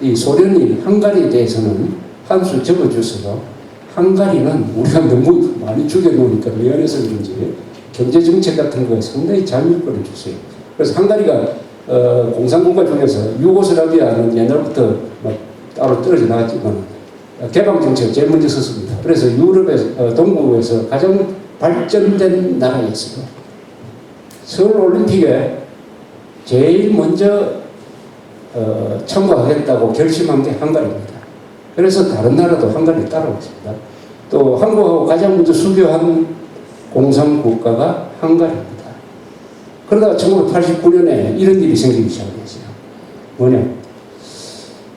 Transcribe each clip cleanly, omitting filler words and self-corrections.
이 소련이 헝가리에 대해서는 한 수 접어줘서 헝가리는 우리가 너무 많이 죽여놓으니까 미안해서 그런지 경제정책 같은 거에 상당히 자유를 줬어요. 그래서 헝가리가 공산국가 중에서 유고슬라비아는 옛날부터 막 따로 떨어져 나갔지만 개방정책을 제일 먼저 썼습니다. 그래서 유럽의 동부에서 가장 발전된 나라였어요. 서울올림픽에 제일 먼저 참가하겠다고 결심한 게 헝가리입니다. 그래서 다른 나라도 헝가리를 따라왔습니다. 또 한국하고 가장 먼저 수교한 공산국가가 헝가리입니다. 그러다가 1989년에 이런 일이 생기기 시작했어요. 뭐냐?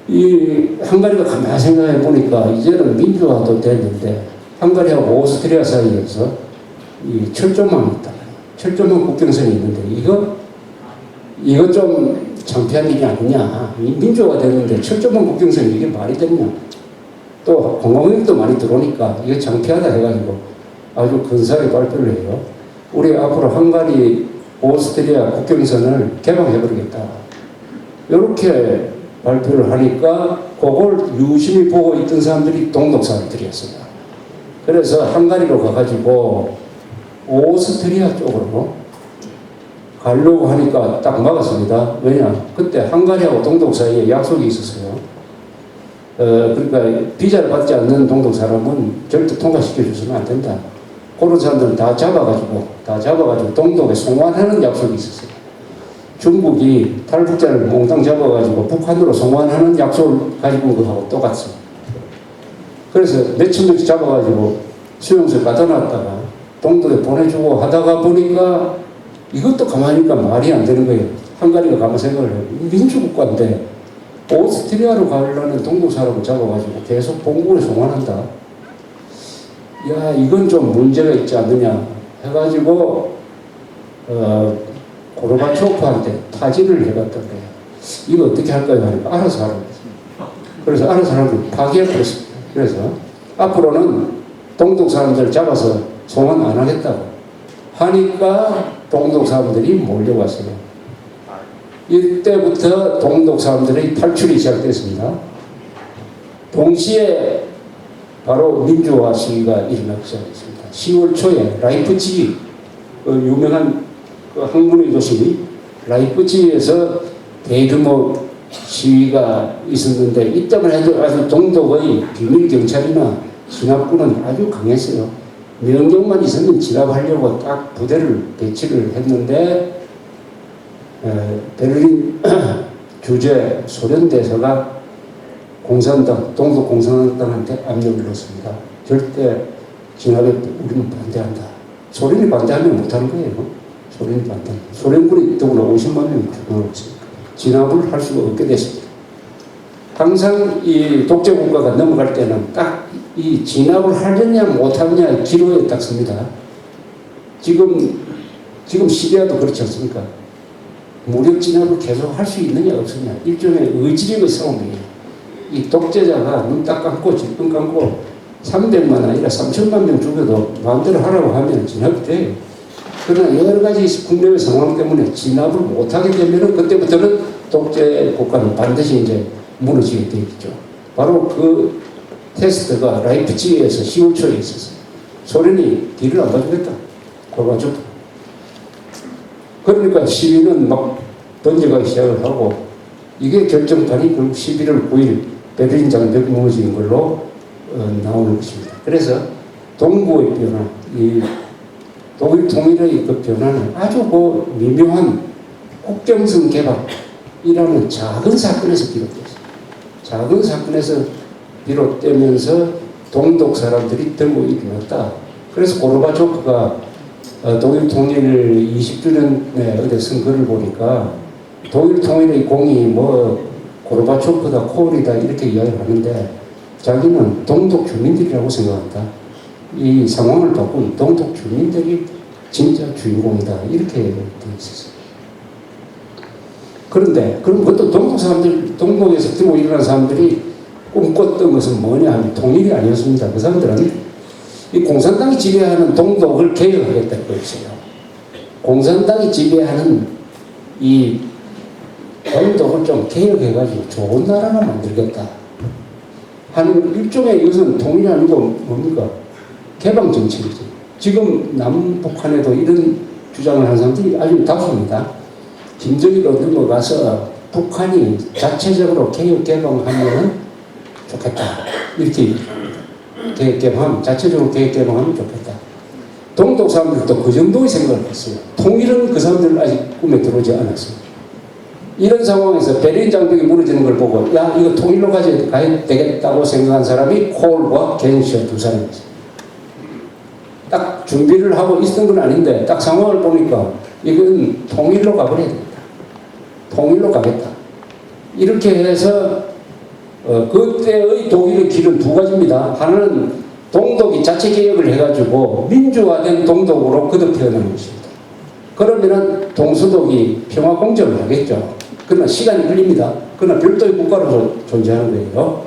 이 헝가리가 가만히 생각해 보니까 이제는 민주화도 됐는데 헝가리하고 오스트리아 사이에서 이 철조망이 있다. 철조망 국경선이 있는데 이거 좀 창피한 일이 아니냐. 민주화가 되는데 철조망 국경선이 이게 말이 되느냐. 또 관광객도 많이 들어오니까 이거 창피하다 해가지고 아주 근사하게 발표를 해요. 우리 앞으로 헝가리, 오스트리아 국경선을 개방해버리겠다. 이렇게 발표를 하니까 그걸 유심히 보고 있던 사람들이 동독사를 들였어요. 그래서 헝가리로 가가지고 오스트리아 쪽으로 가려고 하니까 딱 막았습니다. 왜냐? 그때 헝가리하고 동독 사이에 약속이 있었어요. 그러니까 비자를 받지 않는 동독 사람은 절대 통과시켜주시면 안 된다. 그런 사람들은 다 잡아가지고 동독에 송환하는 약속이 있었어요. 중국이 탈북자를 몽땅 잡아가지고 북한으로 송환하는 약속을 가지고 온 거하고 똑같습니다. 그래서 몇천 명씩 잡아가지고 수용소에 갖다 놨다가 동독에 보내주고 하다가 보니까 이것도 가만히니까 말이 안 되는 거예요. 헝가리가 가만 생각을 해요. 민주국가인데 오스트리아로 가려는 동독 사람을 잡아가지고 계속 본국에 송환한다. 야, 이건 좀 문제가 있지 않느냐 해가지고 고르바초프한테 타지를 해봤던 거예요. 이거 어떻게 할까요? 하니까 알아서 하라고 했습니다. 그래서 알아서 하라고 파기해버렸습니다. 그래서 앞으로는 동독 사람들 잡아서 송환 안 하겠다고 하니까 동독 사람들이 몰려왔어요. 이때부터 동독 사람들의 탈출이 시작됐습니다. 동시에 바로 민주화 시위가 일어나기 시작했습니다. 10월 초에 라이프치히 유명한 학문의 도시 라이프치히에서 대규모 시위가 있었는데 이때만 해도 아주 동독의 비밀 경찰이나 진압군은 아주 강했어요. 명령만 있으면 진압하려고 딱 부대를 배치를 했는데 베를린 주재 소련 대사가 공산당, 동독 공산당한테 압력을 넣었습니다. 절대 진압에 우리는 반대한다. 소련이 반대하면 못하는 거예요. 소련이 반대합니다. 소련군이 더구나 50만 명이 죽어나고 있습니다. 진압을 할 수가 없게 됐습니다. 항상 이 독재국가가 넘어갈 때는 딱 이 진압을 하느냐 못하느냐의 기로에 딱 섭니다. 지금 시리아도 그렇지 않습니까? 무력 진압을 계속 할 수 있느냐 없느냐 일종의 의지력의 싸움이에요. 이 독재자가 눈 딱 감고 질끈 감고 300만 아니라 3천만 명 죽여도 마음대로 하라고 하면 진압이 돼요. 그러나 여러 가지 국내의 상황 때문에 진압을 못하게 되면 그때부터는 독재 국가는 반드시 이제 무너지게 되겠죠. 바로 그 테스트가 라이프치히에서 10월 초에 있었어요. 소련이 뒤를 안 봐주겠다. 고르바초프. 그러니까 시위는 막 번져가기 시작을 하고 이게 결정판이 결국 11월 9일 베를린 장벽이 무너지는 걸로 나오는 것입니다. 그래서 동부의 변화, 이 독일 통일의 그 변화는 아주 그 미묘한 국경선 개방이라는 작은 사건에서 비롯됐어요. 작은 사건에서 비롯되면서 동독 사람들이 들고 일어났다. 그래서 고르바초프가 독일 통일 20주년에 어디 쓴 글을 보니까 독일 통일의 공이 뭐 고르바초프다, 코올이다 이렇게 이야기를 하는데 자기는 동독 주민들이라고 생각한다. 이 상황을 바꾼 동독 주민들이 진짜 주인공이다. 이렇게 되어 있었어요. 그런데 그럼 그것도 동독 사람들, 동독에서 들고 일어난 사람들이 꿈꿨던 것은 뭐냐 하면 통일이 아니었습니다. 그 사람들은 이 공산당이 지배하는 동독을 개혁하겠다는 거였어요. 공산당이 지배하는 이 동독을 좀 개혁해가지고 좋은 나라가 만들겠다 하는 일종의 이것은 통일이 아니고 뭡니까? 개방 정책이죠. 지금 남북한에도 이런 주장을 하는 사람들이 아주 다수입니다. 김정일로 넘어가서 북한이 자체적으로 개혁 개방하면 좋겠다. 이렇게 개혁 개방하면, 자체적으로 개혁 개방하면 좋겠다. 동독 사람들도 그 정도의 생각을 했어요. 통일은 그 사람들은 아직 꿈에 들어오지 않았어요. 이런 상황에서 베를린 장벽이 무너지는 걸 보고 야 이거 통일로 가야 되겠다고 생각한 사람이 콜과 겐시아 두 사람이었어요. 딱 준비를 하고 있었던 건 아닌데 딱 상황을 보니까 이건 통일로 가버려야 되겠다. 통일로 가겠다. 이렇게 해서 그때의 독일의 길은 두 가지입니다. 하나는 동독이 자체 개혁을 해가지고 민주화된 동독으로 거듭 태어나는 것입니다. 그러면은 동서독이 평화 공정을 하겠죠. 그러나 시간이 걸립니다. 그러나 별도의 국가로 존재하는 거예요.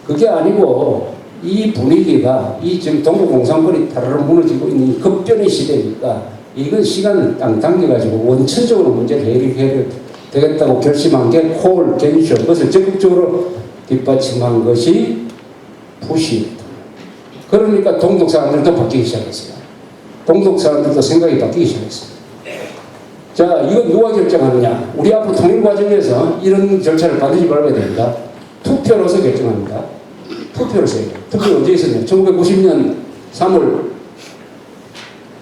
그게 아니고 이 분위기가 이 지금 동북공산권이 타르르 무너지고 있는 급변의 시대니까 이건 시간을 딱 당겨가지고 원천적으로 문제를 해결해야 되겠다고 결심한 게 콜, 겐쇼, 그것을 적극적으로 뒷받침한 것이 푸시입니다. 그러니까 동독 사람들도 바뀌기 시작했어요. 동독 사람들도 생각이 바뀌기 시작했어요. 자, 이건 누가 결정하느냐? 우리 앞으로 통일 과정에서 이런 절차를 반드시 밟아야 됩니다. 투표로서 결정합니다. 투표로서 해요. 투표 언제 있었냐? 1990년 3월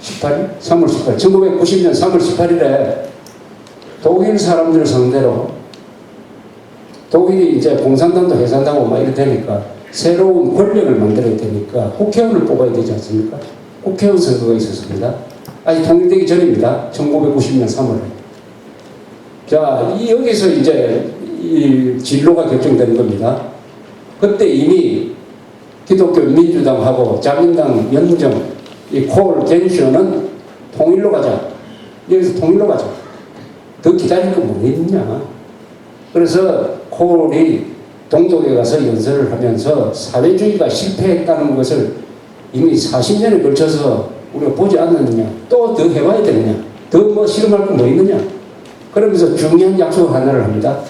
18일? 3월 18일. 1990년 3월 18일에 독일 사람들을 상대로 독일이 이제 공산당도 해산당하고 막 이래 되니까 새로운 권력을 만들어야 되니까 국회의원을 뽑아야 되지 않습니까? 국회의원 선거가 있었습니다. 아직 통일되기 전입니다. 1990년 3월에. 자, 여기서 이제 이 진로가 결정되는 겁니다. 그때 이미 기독교 민주당하고 자민당 연정, 이 콜, 겐쇼는 통일로 가자. 여기서 통일로 가자. 더 기다릴 거 뭐 있냐. 그래서 콜이 동독에 가서 연설을 하면서 사회주의가 실패했다는 것을 이미 40년에 걸쳐서 우리가 보지 않았느냐. 또 더 해봐야 되느냐. 더 뭐 실험할 거 뭐 있느냐. 그러면서 중요한 약속 하나를 합니다.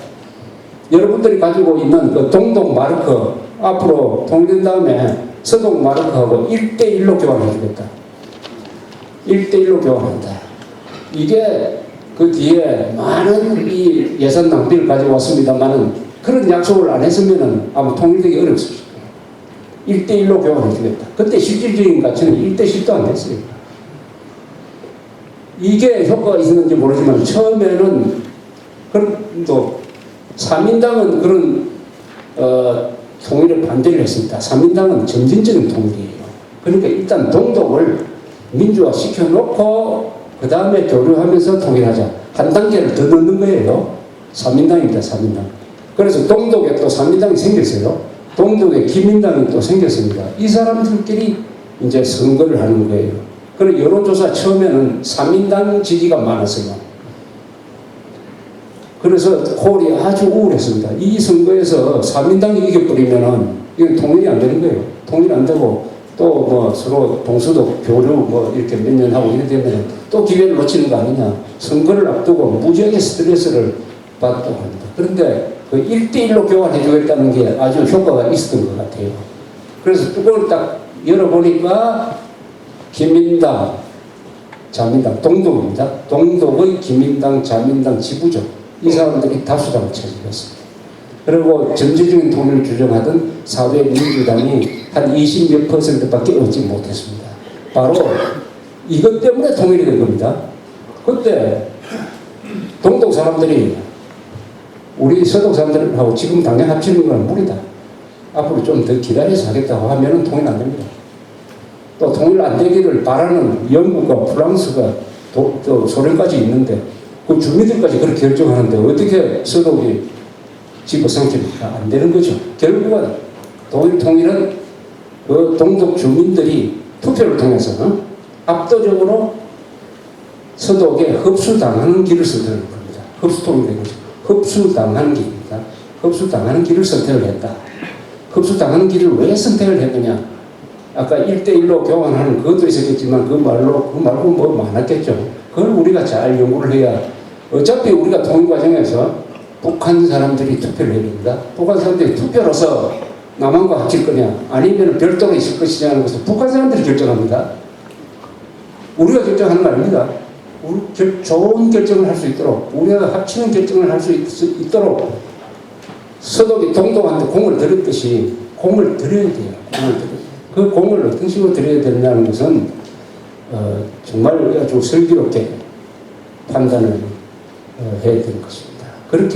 여러분들이 가지고 있는 그 동독 마르크 앞으로 통일된 다음에 서독 마르크하고 1대1로 교환해 주겠다. 1대1로 교환한다. 이게 그 뒤에 많은 이 예산 낭비를 가지고 왔습니다만은 그런 약속을 안 했으면은 아마 통일되기 어렵을 거예요. 1대1로 교환해 주겠다. 그때 실질적인 가치는 1대10도 안 됐어요. 이게 효과가 있었는지 모르지만 처음에는 그런 또 3인당은 그런 통일에 반대를 했습니다. 3인당은 점진적인 통일이에요. 그러니까 일단 동독을 민주화 시켜놓고 그 다음에 교류하면서 통일하자. 한 단계를 더 넣는 거예요. 3인당입니다. 3인당. 그래서 동독에 또 3인당이 생겼어요. 동독에 기민당이 또 생겼습니다. 이 사람들끼리 이제 선거를 하는 거예요. 그리고 여론조사 처음에는 3인당 지지가 많았어요. 그래서 콜이 아주 우울했습니다. 이 선거에서 3인당이 이겨버리면은 이건 통일이 안 되는 거예요. 통일 안 되고 또 뭐 서로 동서독 교류 뭐 이렇게 몇 년 하고 이래 되면 또 기회를 놓치는 거 아니냐. 선거를 앞두고 무지하게 스트레스를 받다고 합니다. 그런데 그 1대1로 교환해 주겠다는 게 아주 효과가 있었던 것 같아요. 그래서 뚜껑을 딱 열어보니까 기민당, 자민당, 동독입니다. 동독의 기민당, 자민당 지부죠. 이 사람들이 다수당을 차지했습니다. 그리고 전체적인 통일을 주장하던 사회민주당이 한 20몇 %밖에 얻지 못했습니다. 바로 이것 때문에 통일이 된 겁니다. 그때 동독 사람들이 우리 서독 사람들하고 지금 당장 합치는 건 무리다. 앞으로 좀 더 기다려서 하겠다고 하면 통일 안 됩니다. 또 통일 안 되기를 바라는 영국과 프랑스가 또 소련까지 있는데 그 주민들까지 그렇게 결정하는데 어떻게 서독이 집어삼킵니까? 안 되는 거죠. 결국은 통일은 그 동독 주민들이 투표를 통해서 압도적으로 서독에 흡수당하는 길을 선택하는 겁니다. 흡수통일이 된 거죠. 흡수당하는 길입니다. 흡수당하는 길을 선택을 했다. 흡수당하는 길을 왜 선택을 했느냐? 아까 1대1로 교환하는 그것도 있었겠지만 그 말고 뭐 많았겠죠. 그걸 우리가 잘 연구를 해야 어차피 우리가 통일 과정에서 북한 사람들이 투표를 해야 됩니다. 북한 사람들이 투표로서 남한과 합칠 거냐 아니면 별도로 있을 것이냐는 것을 북한 사람들이 결정합니다. 우리가 결정하는 거 아닙니다. 좋은 결정을 할 수 있도록 우리가 합치는 결정을 할 수 있도록 서독이 동독한테 공을 들였듯이 공을 들여야 돼요. 그 공을 어떤 식으로 들여야 되냐는 것은 정말 아주 슬기롭게 판단을 해야 되는 것입니다. 그렇게